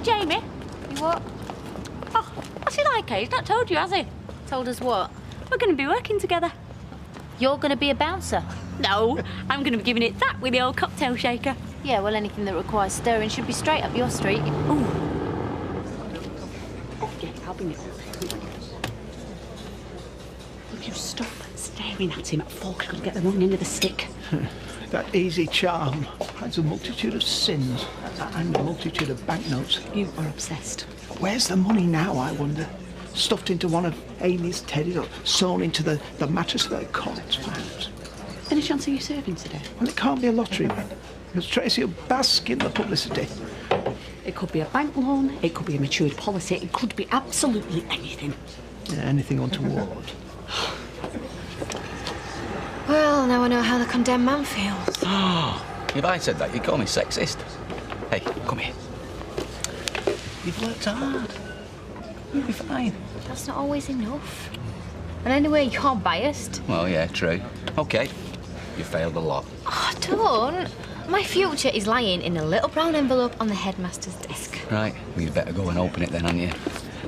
Jamie. You what? Oh, what's he like, eh? He's not told you, has he? Told us what? We're going to be working together. You're going to be a bouncer? No, I'm going to be giving it that with the old cocktail shaker. Yeah, well, anything that requires stirring should be straight up your street. Ooh. Oh, yeah, I'll bring it. Would you stop staring at him? At Falk could get the wrong end of the stick. That easy charm hides a multitude of sins and a multitude of banknotes. You are obsessed. Where's the money now, I wonder? Stuffed into one of Amy's teddies or sewn into the mattress of their corpse, perhaps? Any chance of you serving today? Well, it can't be a lottery win, because Tracy will bask in the publicity. It could be a bank loan, it could be a matured policy, it could be absolutely anything. Yeah, anything untoward. Well, now I know how the condemned man feels. Oh, if I said that, you'd call me sexist. Hey, come here. You've worked hard. You'll be fine. That's not always enough. And anyway, you're biased. Well, yeah, true. OK, you failed a lot. Oh, don't. My future is lying in a little brown envelope on the headmaster's desk. Right, well, you'd better go and open it then, hadn't you?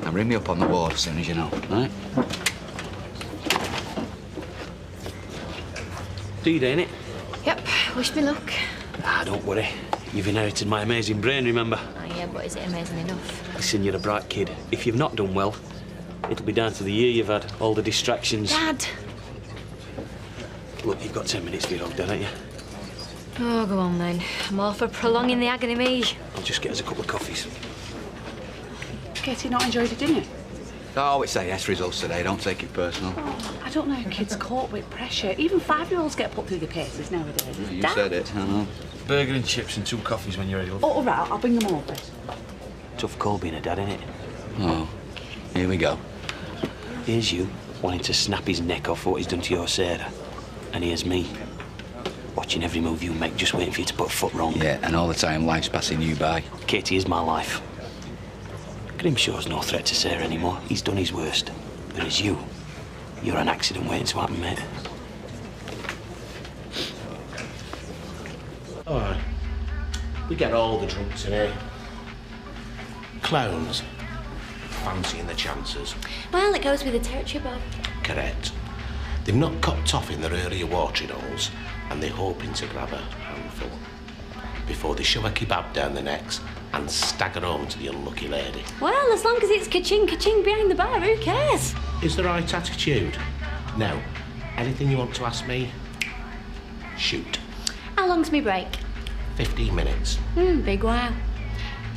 Now, ring me up on the ward as soon as you know, right? Deed, ain't it? Yep, wish me luck. Ah, don't worry. You've inherited my amazing brain, remember? Oh, yeah, but is it amazing enough? Listen, you're a bright kid. If you've not done well, it'll be down to the year you've had, all the distractions. Dad! Look, you've got 10 minutes to be logged in, haven't you? Oh, go on then. I'm all for prolonging the agony me. I'll just get us a couple of coffees. Katie not enjoyed your dinner? Oh, it's AS results today. Don't take it personal. Oh, I don't know how kids cope with pressure. Even 5-year-olds get put through the paces nowadays. You Dad? said it, I know. Burger and chips and 2 coffees when you're ready. Oh, all right, I'll bring them over. Tough call being a dad, innit? Oh, here we go. Here's you, wanting to snap his neck off for what he's done to your Sarah. And here's me, watching every move you make, just waiting for you to put a foot wrong. Yeah, and all the time life's passing you by. Katie is my life. Grimshaw's no threat to Sarah anymore. He's done his worst. Whereas you're an accident waiting to happen, mate. All right. We get all the drunks in here. Clowns. Fancying the chances. Well, it goes with the territory, Bob. Correct. They've not copped off in their earlier watering holes, and they're hoping to grab a handful before they shove a kebab down their necks and stagger home to the unlucky lady. Well, as long as it's ka-ching, ka-ching behind the bar, who cares? Is the right attitude? No. Anything you want to ask me? Shoot. How long's me break? 15 minutes. Big wow.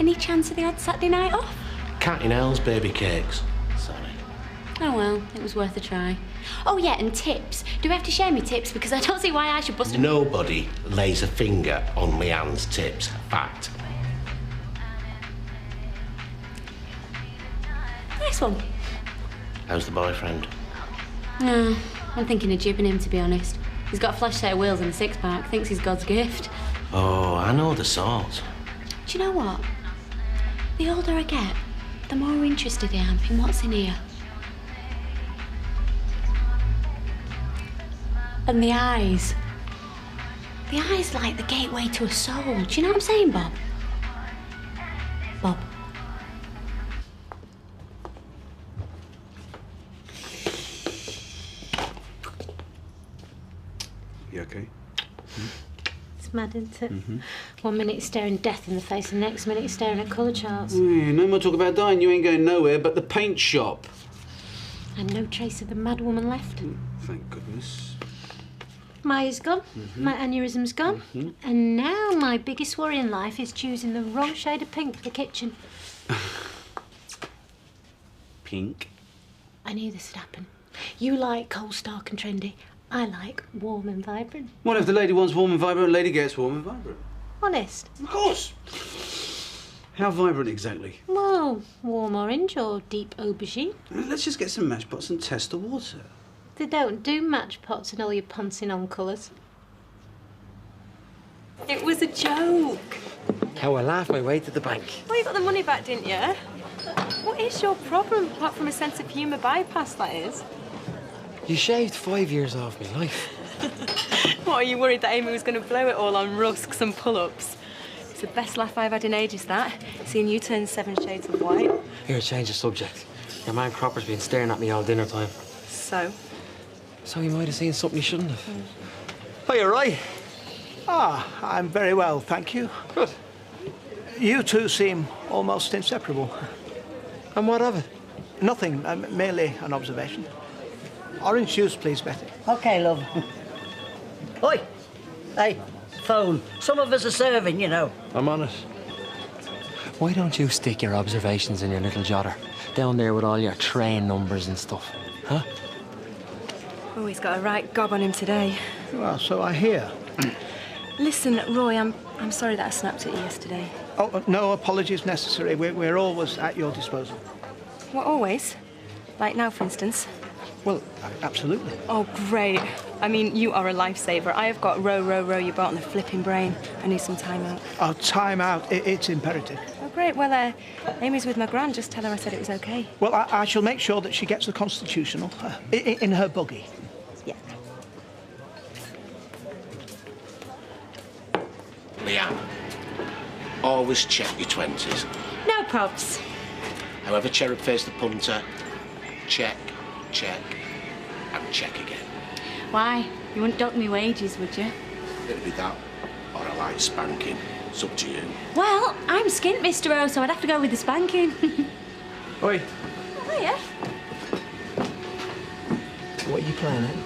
Any chance of the odd Saturday night off? Cat in hell's baby cakes. Sorry. Oh, well, it was worth a try. Oh, yeah, and tips. Do we have to share me tips? Because I don't see why I should bust... Nobody lays a finger on Leanne's tips. Fact. Nice one. How's the boyfriend? No, I'm thinking of jibbing him, to be honest. He's got a flash set of wheels and a six-pack. Thinks he's God's gift. Oh, I know the sort. Do you know what? The older I get, the more interested I am in what's in here. And the eyes. The eyes like the gateway to a soul. Do you know what I'm saying, Bob? Bob. You okay? It's mad, isn't it? 1 minute he's staring death in the face, and the next minute he's staring at colour charts. No more talk about dying. You ain't going nowhere but the paint shop. And no trace of the mad woman left. Thank goodness. Maya's gone, my aneurysm's gone, and now my biggest worry in life is choosing the wrong shade of pink for the kitchen. Pink? I knew this would happen. You like cold, stark and trendy. I like warm and vibrant. What if the lady wants warm and vibrant, lady gets warm and vibrant? Honest. Of course. How vibrant exactly? Well, warm orange or deep aubergine. Let's just get some mash pots and test the water. They don't do match pots and all your pouncing on colours. It was a joke. How I laughed my way to the bank. Well, you got the money back, didn't you? What is your problem, apart from a sense of humour bypass, that is? You shaved 5 years off my life. What, are you worried that Amy was going to blow it all on rusks and pull-ups? It's the best laugh I've had in ages, that. Seeing you turn 7 shades of white. Here, change the subject. Your man Cropper's been staring at me all dinner time. So? So he might have seen something he shouldn't have. Oh, you're right. Ah, I'm very well, thank you. Good. You two seem almost inseparable. And what of it? Nothing, merely an observation. Orange juice, please, Betty. OK, love. Oi! Hey, phone. Some of us are serving, you know. I'm on it. Why don't you stick your observations in your little jotter? Down there with all your train numbers and stuff. Huh? Oh, he's got a right gob on him today. Well, so I hear. Listen, Roy, I'm sorry that I snapped at you yesterday. Oh, no apologies necessary. We're always at your disposal. What, always? Like now, for instance? Well, absolutely. Oh, great. I mean, you are a lifesaver. I have got row your boat on the flipping brain. I need some time out. Oh, time out. It's imperative. Oh, great. Well, Amy's with my gran. Just tell her I said it was OK. Well, I shall make sure that she gets the constitutional in her buggy. Yeah. Leanne, always check your 20s. No probs. However cherub faced the punter, check, and check again. Why? You wouldn't dock me wages, would you? It'll be that, or a light spanking. It's up to you. Well, I'm skint, Mr. O, so I'd have to go with the spanking. Oi. Oh, yeah. What are you playing at?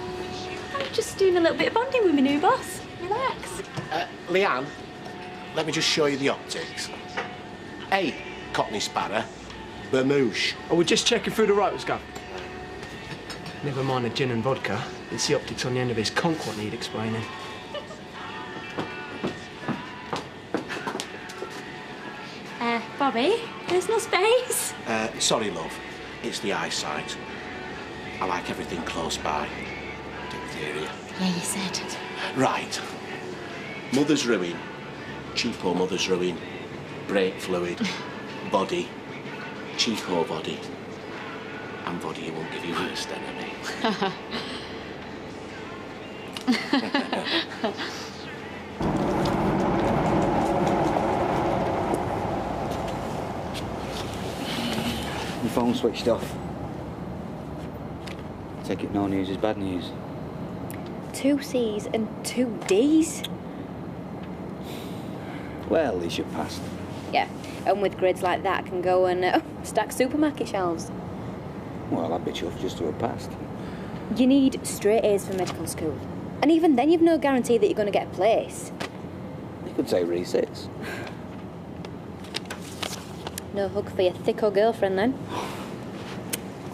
I'm just doing a little bit of bonding with my new boss. Relax. Leanne, let me just show you the optics. A, Cockney Sparrow, Bermouche. Oh, we're just checking through the rotors, Gav. Never mind the gin and vodka. It's the optics on the end of his conch what need explaining. Bobby, there's no space. Sorry, love. It's the eyesight. I like everything close by. Diphtheria. Yeah, you said. Right. Mother's ruin. Cheapo mother's ruin. Brake fluid. Body. Cheapo body. And body you won't give you worst enemy. My phone switched off. Take it no news is bad news. 2 C's and 2 D's? Well, at least you passed. Yeah, and with grids like that, I can go and stack supermarket shelves. Well, I'd be chuffed just to have passed. You need straight A's for medical school. And even then, you've no guarantee that you're going to get a place. You could say resits. No hug for your thicko girlfriend, then.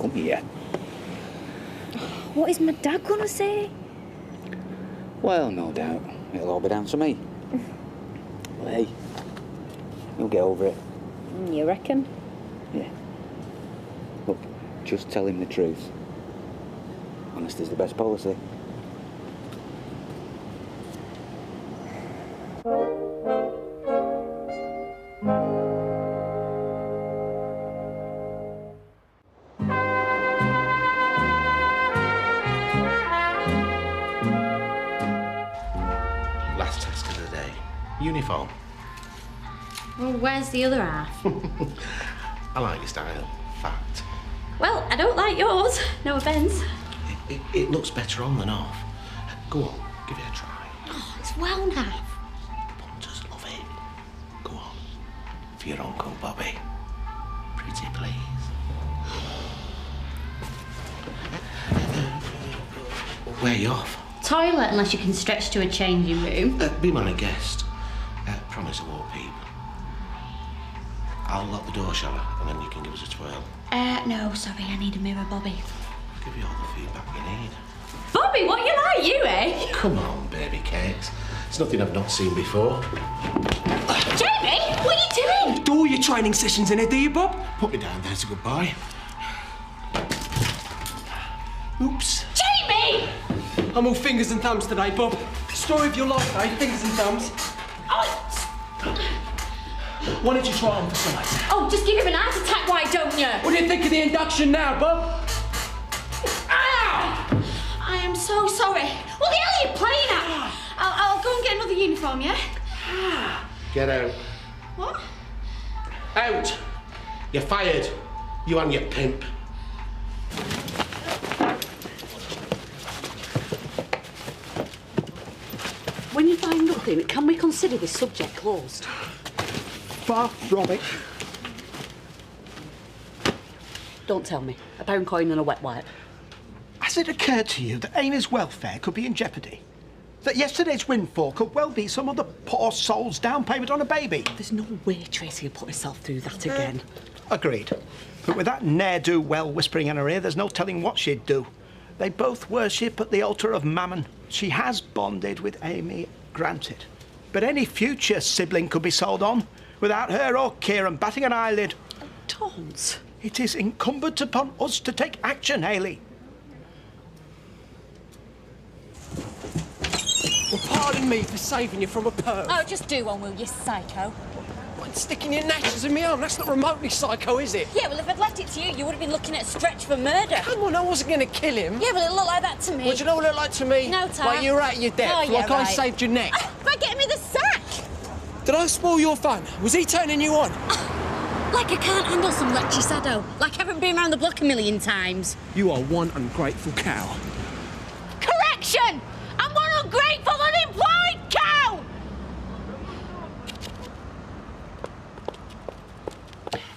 Come here. What is my dad going to say? Well, no doubt. It'll all be down to me. Well, hey, you'll get over it. You reckon? Yeah. Look, just tell him the truth. Honesty's the best policy. Last test of the day. Uniform. Well, where's the other half? I like your style. Fact. Well, I don't like yours. No offence. It looks better on than off. Go on, give it a try. Oh, it's well now. Punters love it. Go on. For your Uncle Bobby. Pretty please. Where are you off? Toilet, unless you can stretch to a changing room. Be my guest. Promise I won't peep. I'll lock the door, shall I? And then you can give us a twirl. No, sorry, I need a mirror, Bobby. I'll give you all the feedback you need. Bobby, what you like, you, eh? Come on, baby cakes. It's nothing I've not seen before. Jamie, what are you doing? Do all your training sessions in here, do you, Bob? Put me down, there's a good boy. Oops. Jamie! I'm all fingers and thumbs today, Bob. Story of your life, eh? Fingers and thumbs. Why don't you try on for size? Oh, just give him an heart attack, why don't you? What do you think of the induction now, Bob? Ah! I am so sorry. What the hell are you playing at? I'll go and get another uniform, yeah? Get out. What? Out! You're fired. You and your pimp. When you find nothing, can we consider this subject closed? Far from it. Don't tell me. A pound coin and a wet wipe. Has it occurred to you that Amy's welfare could be in jeopardy? That yesterday's windfall could well be some other poor soul's down payment on a baby? There's no way Tracy will put herself through that again. Agreed. But with that ne'er-do-well whispering in her ear, there's no telling what she'd do. They both worship at the altar of Mammon. She has bonded with Amy, granted. But any future sibling could be sold on, without her or Kieran batting an eyelid. Don't. It is incumbent upon us to take action, Hayley. Well, pardon me for saving you from a perv. Oh, just do one, will you, psycho? What, sticking your natures in my arm? That's not remotely psycho, is it? Yeah, well, if I'd left it to you, you would have been looking at a stretch for murder. Come on, I wasn't going to kill him. Yeah, well, it looked like that to me. What do you know what it looked like to me? No, Tom. Like you were out of your depth, Oh, yeah, like I right. saved your neck. By getting me the sack! Did I spoil your fun? Was he turning you on? Like I can't handle some lechy sado. Like I haven't been around the block a million times. You are one ungrateful cow. Correction! I'm one ungrateful, unemployed cow!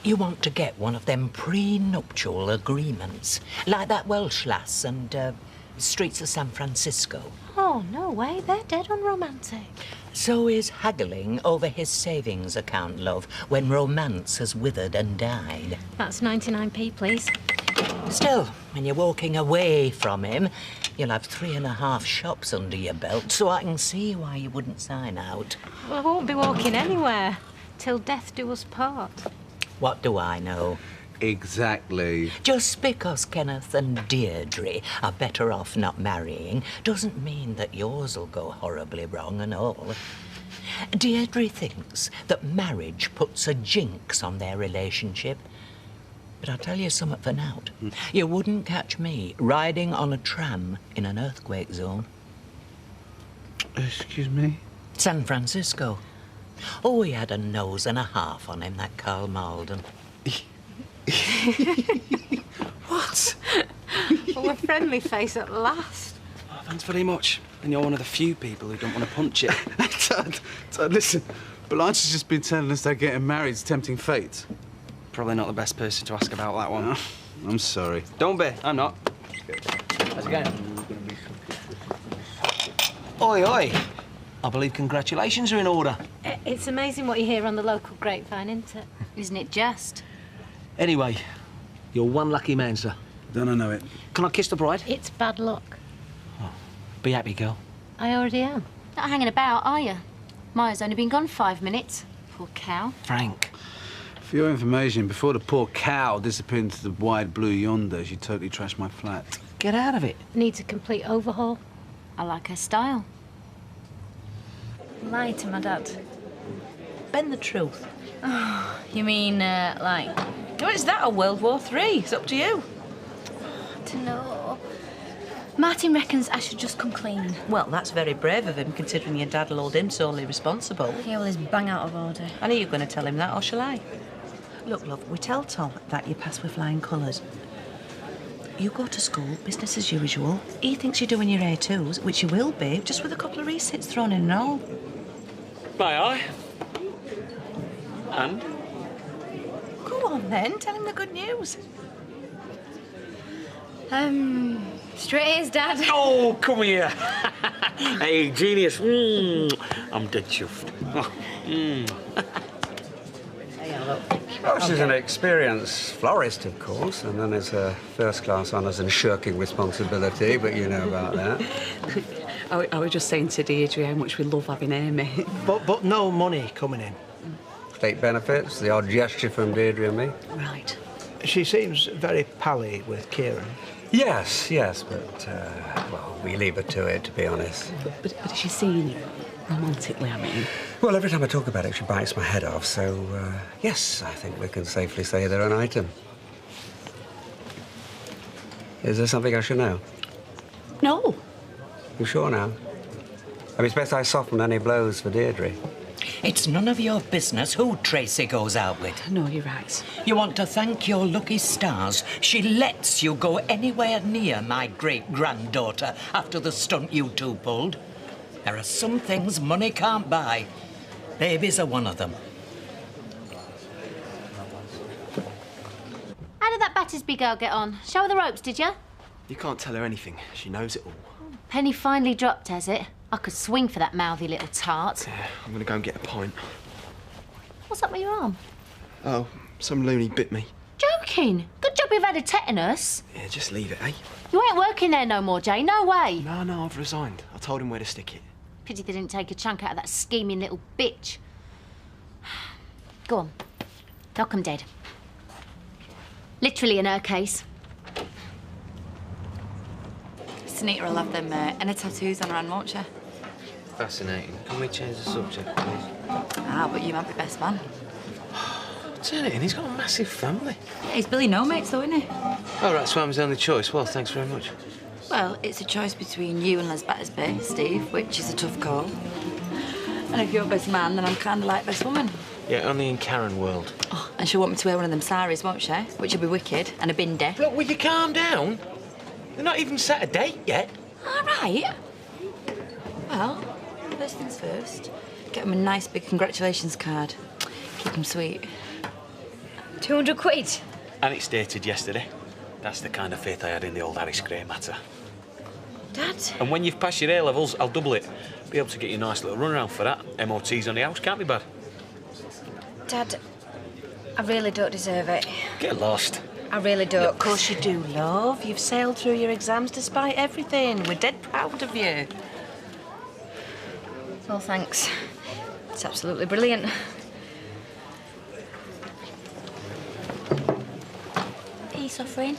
You want to get one of them pre-nuptial agreements, like that Welsh lass and Streets of San Francisco. Oh, no way. They're dead unromantic. So is haggling over his savings account, love, when romance has withered and died. That's 99p, please. Still, when you're walking away from him, you'll have 3.5 shops under your belt, so I can see why you wouldn't sign out. Well, I won't be walking anywhere till death do us part. What do I know? Exactly. Just because Kenneth and Deirdre are better off not marrying doesn't mean that yours will go horribly wrong and all. Deirdre thinks that marriage puts a jinx on their relationship. But I'll tell you something for now. You wouldn't catch me riding on a tram in an earthquake zone. Excuse me? San Francisco. Oh, he had a nose and a half on him, that Carl Malden. What? Oh, a friendly face at last. Oh, thanks very much. And you're one of the few people who don't want to punch it. Dad, listen, Blanche has just been telling us that getting married's tempting fate. Probably not the best person to ask about that one. Oh, I'm sorry. Don't be. I'm not. How's it going? Oi, oi. I believe congratulations are in order. It's amazing what you hear on the local grapevine, isn't it? Isn't it just? Anyway, you're one lucky man, sir. Don't I know it? Can I kiss the bride? It's bad luck. Be happy, girl. I already am. Not hanging about, are you? Maya's only been gone 5 minutes. Poor cow. Frank. For your information, before the poor cow disappeared into the wide blue yonder, she totally trashed my flat. Get out of it. Needs a complete overhaul. I like her style. Lie to my dad. Bend the truth. Oh, you mean, like... Oh, it's that or World War III. It's up to you. I don't know. Martin reckons I should just come clean. Well, that's very brave of him, considering your dad'll hold him solely responsible. Yeah, well, he's bang out of order. I know you're going to tell him that, or shall I? Look, love, we tell Tom that you pass with flying colours. You go to school, business as usual. He thinks you're doing your A2s, which you will be, just with a couple of resits thrown in and all. May I? And? Go on, then. Tell him the good news. Straight A's, Dad. Oh, come here. Hey, genius. I'm dead chuffed. Well, she's an experienced florist, of course, and then there's her first-class honours and shirking responsibility, but you know about that. I was just saying to Deirdre how much we love having Amy. But no money coming in. State benefits, the odd gesture from Deirdre and me. Right. She seems very pally with Kieran. Yes, but, well, we leave her to it, to be honest. But is she seeing you romantically, I mean? Well, every time I talk about it, she bites my head off, so, yes, I think we can safely say they're an item. Is there something I should know? No. You sure now? I mean, it's best I soften any blows for Deirdre. It's none of your business who Tracy goes out with. No, you're right. You want to thank your lucky stars she lets you go anywhere near my great-granddaughter after the stunt you two pulled. There are some things money can't buy. Babies are one of them. How did that Battersby girl get on? Show her the ropes, did you? You can't tell her anything. She knows it all. Penny finally dropped, has it? I could swing for that mouthy little tart. Yeah, I'm gonna go and get a pint. What's up with your arm? Oh, some loony bit me. Joking? Good job you've had a tetanus. Yeah, just leave it, eh? You ain't working there no more, Jay. No way. No, I've resigned. I told him where to stick it. Pity they didn't take a chunk out of that scheming little bitch. Go on. Knock 'em dead. Literally in her case. Sunita will have them and her tattoos on her hand, won't she? Fascinating. Can we change the subject, please? Ah, but you might be best man. Turn it in. He's got a massive family. Yeah, he's Billy No Mates, though, isn't he? All right, so I'm his only choice. Well, thanks very much. Well, it's a choice between you and Les Battersby, Steve, which is a tough call. And if you're best man, then I'm kind of like best woman. Yeah, only in Karen world. Oh, and she'll want me to wear one of them saris, won't she? Which will be wicked, and a bindi. Look, will you calm down? They're not even set a date yet. All right. Well, first things first. Get them a nice big congratulations card. Keep them sweet. 200 quid. And it's dated yesterday. That's the kind of faith I had in the old Harris Gray matter. Dad? And when you've passed your A-levels, I'll double it. Be able to get you a nice little runaround for that. MOT's on the house, can't be bad. Dad, I really don't deserve it. Get lost. I really don't. Of course you do, love. You've sailed through your exams despite everything. We're dead proud of you. Well, thanks. It's absolutely brilliant. Are you suffering?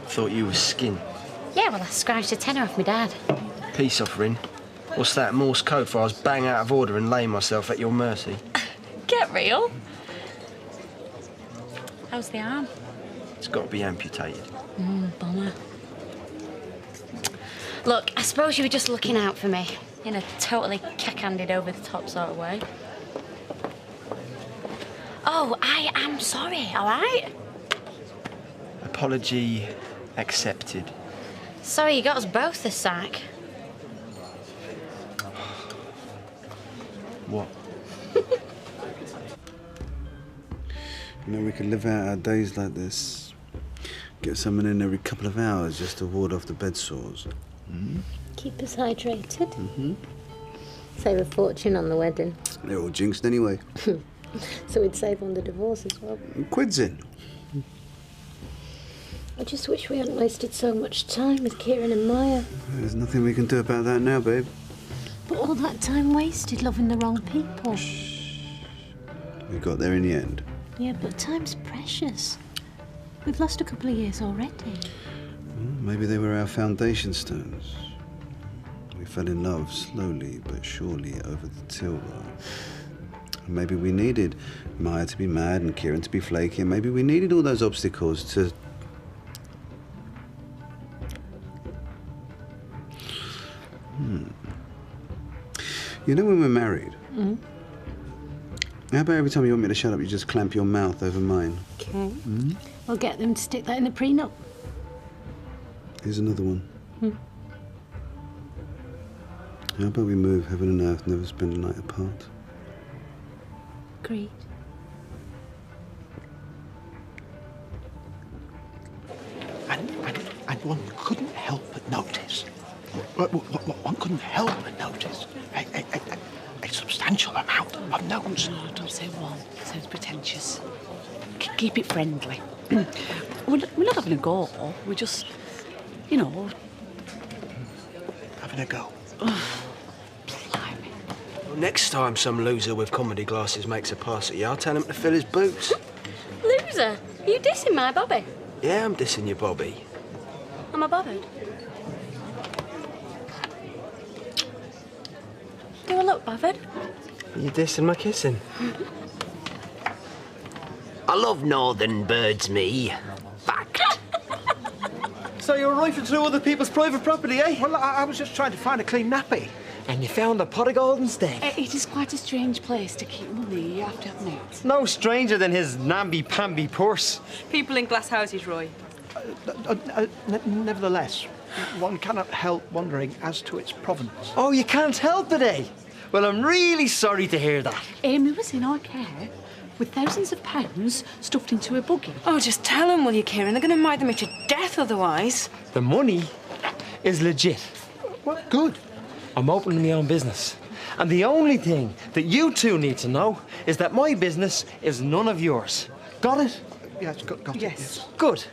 Thought you was skin. Yeah, well, I scrounged a tenner off my dad. Peace offering. What's that, Morse code for I was bang out of order and laying myself at your mercy? Get real. How's the arm? It's got to be amputated. Bummer. Look, I suppose you were just looking out for me. In a totally cack-handed, over-the-top sort of way. Oh, I am sorry, all right? Apology accepted. Sorry you got us both the sack. What? You know, we could live out our days like this. Get someone in every couple of hours just to ward off the bed sores. Keep us hydrated. Save a fortune on the wedding. They're all jinxed anyway. So we'd save on the divorce as well. Quids in. I just wish we hadn't wasted so much time with Kieran and Maya. There's nothing we can do about that now, babe. But all that time wasted loving the wrong people. We got there in the end. Yeah, but time's precious. We've lost a couple of years already. Well, maybe they were our foundation stones. We fell in love slowly but surely over the till, though. And maybe we needed Maya to be mad and Kieran to be flaky, and maybe we needed all those obstacles to... You know when we're married, how about every time you want me to shut up, you just clamp your mouth over mine? Okay. We'll get them to stick that in the prenup. Here's another one. How about we move heaven and earth, never spend a night apart? Agreed. And one couldn't help but notice. One couldn't help but notice a substantial amount of notes. No, don't say one. It sounds pretentious. Keep it friendly. We're not having a go. We're just, you know... Having a go? Well, next time some loser with comedy glasses makes a pass at you, I'll tell him to fill his boots. Loser? Are you dissing my Bobby? Yeah, I'm dissing you, Bobby. Am I bothered? Do I look bothered? You dissing my kissing? I love northern birds, me. Fact. So you're rifling through other people's private property, eh? Well, I was just trying to find a clean nappy. and you found a pot of gold instead. It is quite a strange place to keep money, you have to admit. No stranger than his namby-pamby purse. People in glass houses, Roy. Nevertheless, one cannot help wondering as to its provenance. Oh, you can't help it, eh? Well, I'm really sorry to hear that. Amy was in our care with thousands of pounds stuffed into a buggy. Oh, just tell them, will you, Kieran? They're going to murder me to death otherwise. The money is legit. Well, good. I'm opening my own business. And the only thing that you two need to know is that my business is none of yours. Got it? Yes, got it. Yes. Good.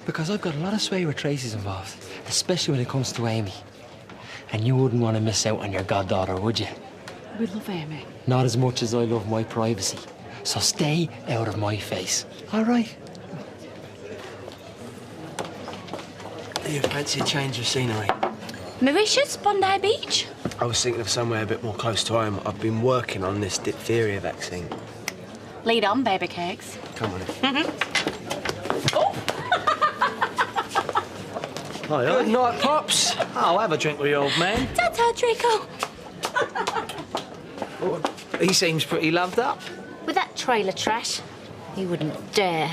Because I've got a lot of sway with Tracy's involved, especially when it comes to Amy. And you wouldn't want to miss out on your goddaughter, would you? We love Amy. Not as much as I love my privacy. So stay out of my face. All right? Do you fancy a change of scenery? Mauritius, Bondi Beach? I was thinking of somewhere a bit more close to home. I've been working on this diphtheria vaccine. Lead on, baby cakes. Come on. Oh, Good night, Pops. I'll have a drink with you, old man. Ta-ta, Draco. He seems pretty loved up. With that trailer trash, he wouldn't dare.